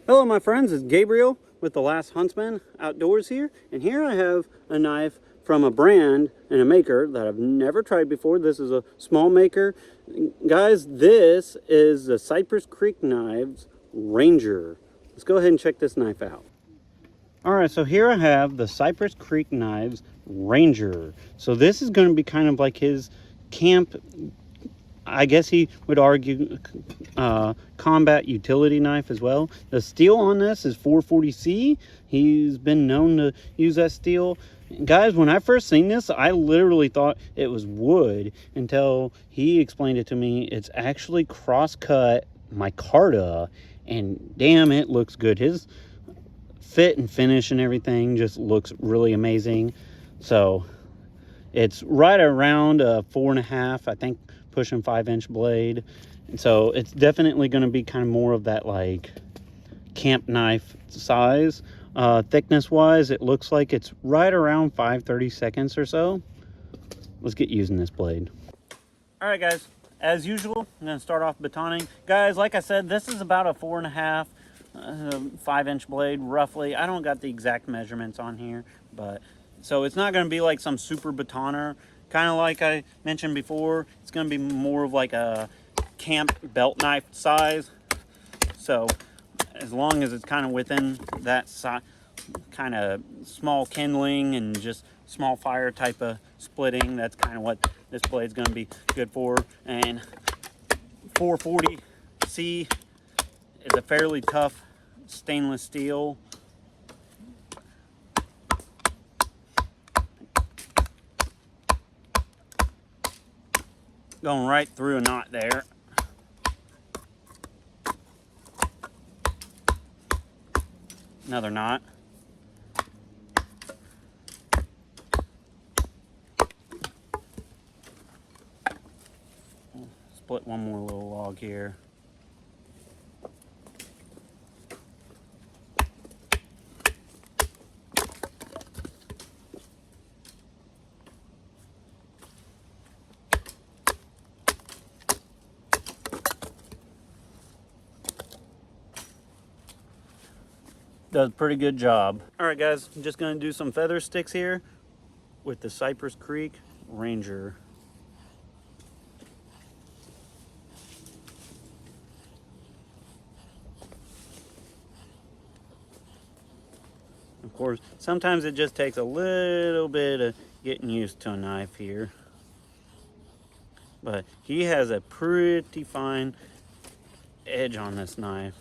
Hello my friends, it's Gabriel with The Last Huntsman Outdoors here, and here I have a knife from a brand and a maker that I've never tried before. This is a small maker. Guys, this is the Cypress Creek Knives Ranger. Let's go ahead and check this knife out. Alright, so here I have the Cypress Creek Knives Ranger. So this is going to be kind of like his camp, I guess he would argue, combat utility knife as well. The steel on this is 440C. He's been known to use that steel. Guys, when I first seen this, I literally thought it was wood until he explained it to me. It's actually cross-cut micarta, and damn, it looks good. His fit and finish and everything just looks really amazing. So it's right around a 4.5, I think, pushing 5-inch blade. And so it's definitely going to be kind of more of that like camp knife size. Thickness wise, it looks like it's right around 5/32 or so. Let's get using this blade. All right guys, as usual, I'm going to start off batoning. Guys, like I said, this is about a 4.5 5-inch blade roughly. I don't got the exact measurements on here, but so it's not going to be like some super batoner. Kind of like I mentioned before, it's going to be more of like a camp belt knife size. So as long as it's kind of within that size, kind of small kindling and just small fire type of splitting, that's kind of what this blade's going to be good for. And 440C is a fairly tough stainless steel. Going right through a knot there. Another knot. Split one more little log here. Does a pretty good job. All right guys, I'm just gonna do some feather sticks here with the Cypress Creek Ranger. Of course, sometimes it just takes a little bit of getting used to a knife here. But he has a pretty fine edge on this knife.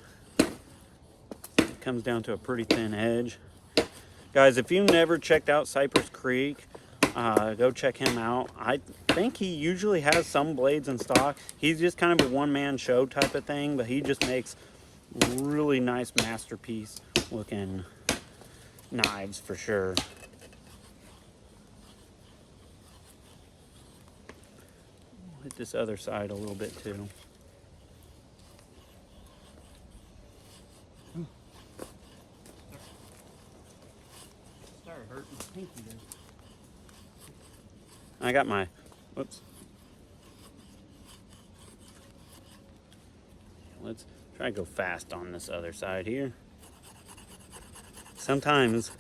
Comes down to a pretty thin edge. Guys, if you've never checked out Cypress Creek, go check him out. I think he usually has some blades in stock. He's just kind of a one-man show type of thing, but he just makes really nice masterpiece looking knives for sure. Hit this other side a little bit too. I got my, whoops. Let's try to go fast on this other side here. Sometimes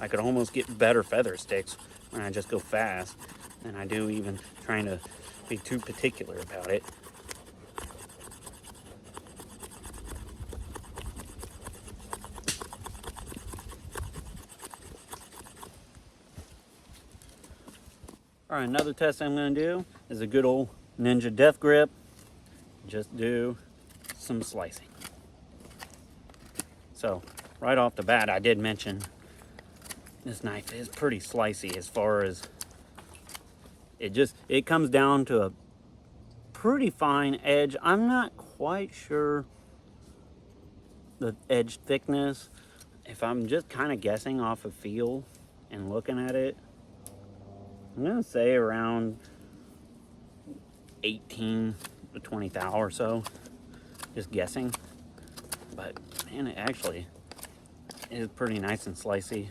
I could almost get better feather sticks when I just go fast than I do even trying to be too particular about it. All right, another test I'm going to do is a good old Ninja death grip. Just do some slicing. So right off the bat, I did mention this knife is pretty slicey as far as it comes down to a pretty fine edge. I'm not quite sure the edge thickness. If I'm just kind of guessing off of feel and looking at it, I'm gonna say around 18 to 20 thou or so, just guessing. But man, it actually is pretty nice and slicey.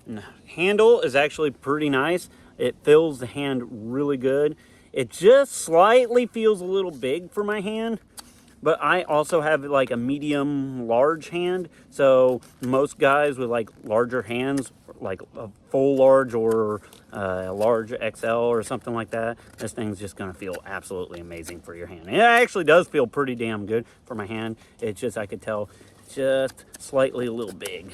And the handle is actually pretty nice. It fills the hand really good. It just slightly feels a little big for my hand. but I also have like a medium large hand, so most guys with like larger hands, like a full large or a large XL or something like that, this thing's just gonna feel absolutely amazing for your hand. And it actually does feel pretty damn good for my hand. It's just, I could tell, just slightly a little big.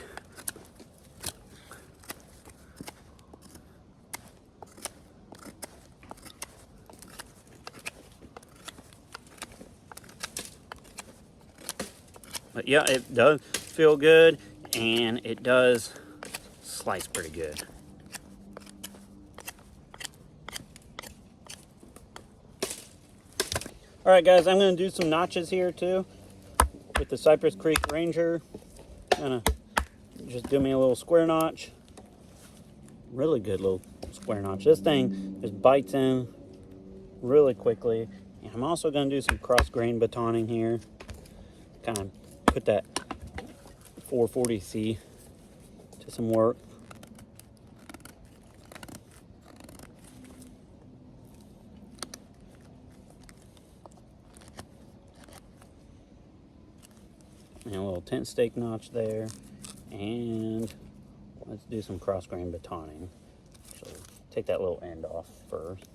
But yeah, it does feel good, and it does slice pretty good. All right, guys, I'm going to do some notches here too with the Cypress Creek Ranger. Gonna just do me a little square notch. Really good little square notch. This thing just bites in really quickly. And I'm also going to do some cross grain batoning here. Kind of put that 440C to some work. And a little tent stake notch there. And let's do some cross grain batoning. So take that little end off first.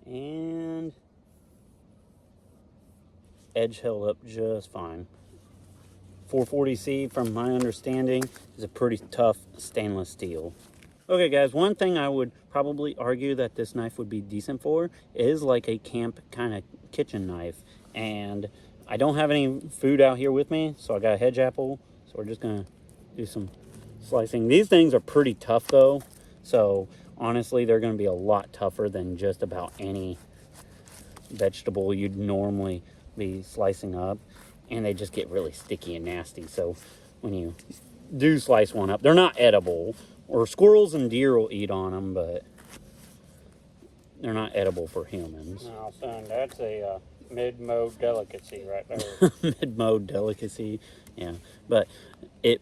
And edge held up just fine. 440C, from my understanding, is a pretty tough stainless steel. Okay guys, one thing I would probably argue that this knife would be decent for is like a camp kind of kitchen knife. And I don't have any food out here with me, so I got a hedge apple, so we're just gonna do some slicing. These things are pretty tough though, so honestly they're going to be a lot tougher than just about any vegetable you'd normally be slicing up, and they just get really sticky and nasty. So when you do slice one up, they're not edible, or squirrels and deer will eat on them, but they're not edible for humans. No, son, that's a mid-mode delicacy right there. Mid-mode delicacy, yeah. But it,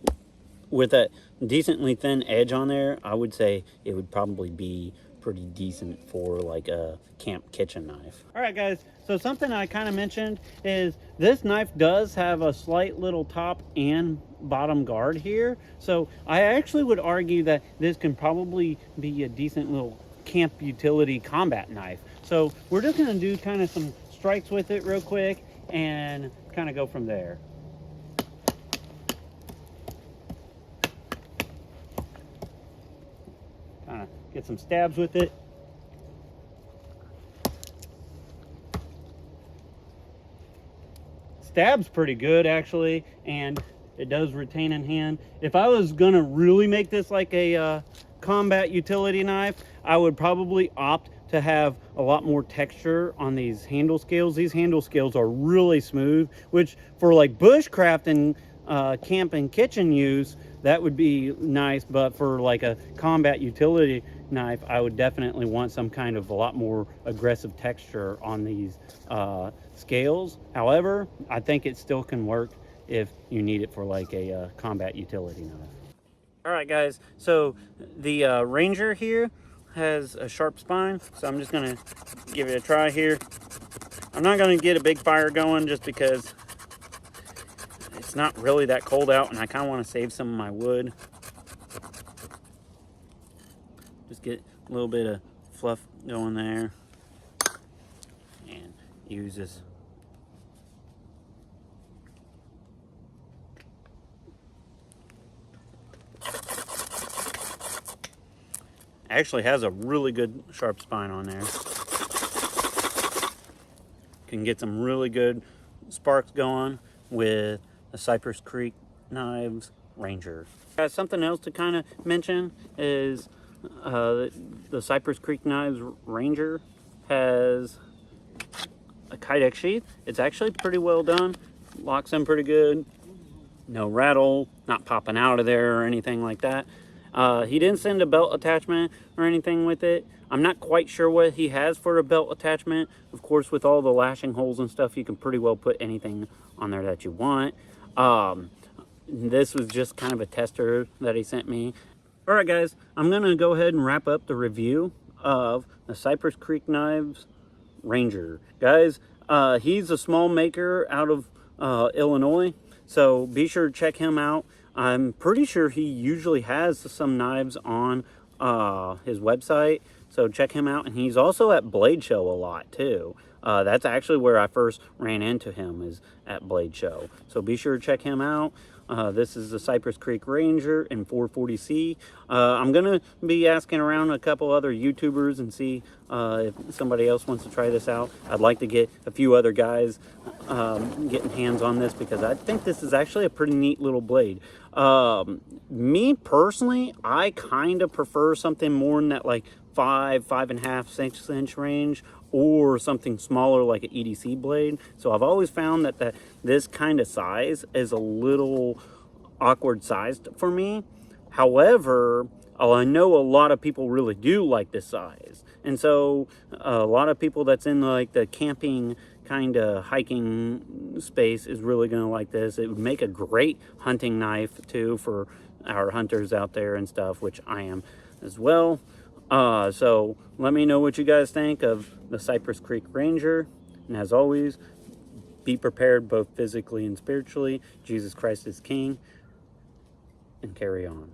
with that decently thin edge on there, I would say it would probably be pretty decent for like a camp kitchen knife. All right guys, so something I kind of mentioned is this knife does have a slight little top and bottom guard here. So I actually would argue that this can probably be a decent little camp utility combat knife. So we're just gonna do kind of some strikes with it real quick and kind of go from there. Kind of get some stabs with it. Stab's pretty good actually, and it does retain in hand. If I was gonna really make this like a combat utility knife, I would probably opt to have a lot more texture on these handle scales. These handle scales are really smooth, which for like bushcraft and camp and kitchen use, that would be nice. But for like a combat utility knife, I would definitely want some kind of a lot more aggressive texture on these scales. However, I think it still can work if you need it for like a combat utility knife. All right guys, so the Ranger here has a sharp spine, so I'm just gonna give it a try here. I'm not gonna get a big fire going just because it's not really that cold out, and I kind of want to save some of my wood. Just get a little bit of fluff going there and use this. Actually has a really good sharp spine on there. Can get some really good sparks going with the Cypress Creek Knives Ranger. Something else to kind of mention is the Cypress Creek Knives Ranger has a Kydex sheath. It's actually pretty well done. Locks in pretty good. No rattle, not popping out of there or anything like that. He didn't send a belt attachment or anything with it. I'm not quite sure what he has for a belt attachment. Of course, with all the lashing holes and stuff, you can pretty well put anything on there that you want. This was just kind of a tester that he sent me. All right, guys, I'm going to go ahead and wrap up the review of the Cypress Creek Knives Ranger. Guys, he's a small maker out of Illinois, so be sure to check him out. I'm pretty sure he usually has some knives on his website, so check him out. And he's also at Blade Show a lot too. That's actually where I first ran into him, is at Blade Show. So be sure to check him out. This is the Cypress Creek Ranger in 440C. I'm going to be asking around a couple other YouTubers and see if somebody else wants to try this out. I'd like to get a few other guys getting hands on this, because I think this is actually a pretty neat little blade. Me personally, I kind of prefer something more in that like 5.5, 6 inch range, or something smaller like an EDC blade. So I've always found that this kind of size is a little awkward sized for me. However, I know a lot of people really do like this size. And so a lot of people that's in like the camping kind of hiking space is really going to like this. It would make a great hunting knife too for our hunters out there and stuff, which I am as well. So let me know what you guys think of the Cypress Creek Ranger. And as always, be prepared both physically and spiritually. Jesus Christ is King. And carry on.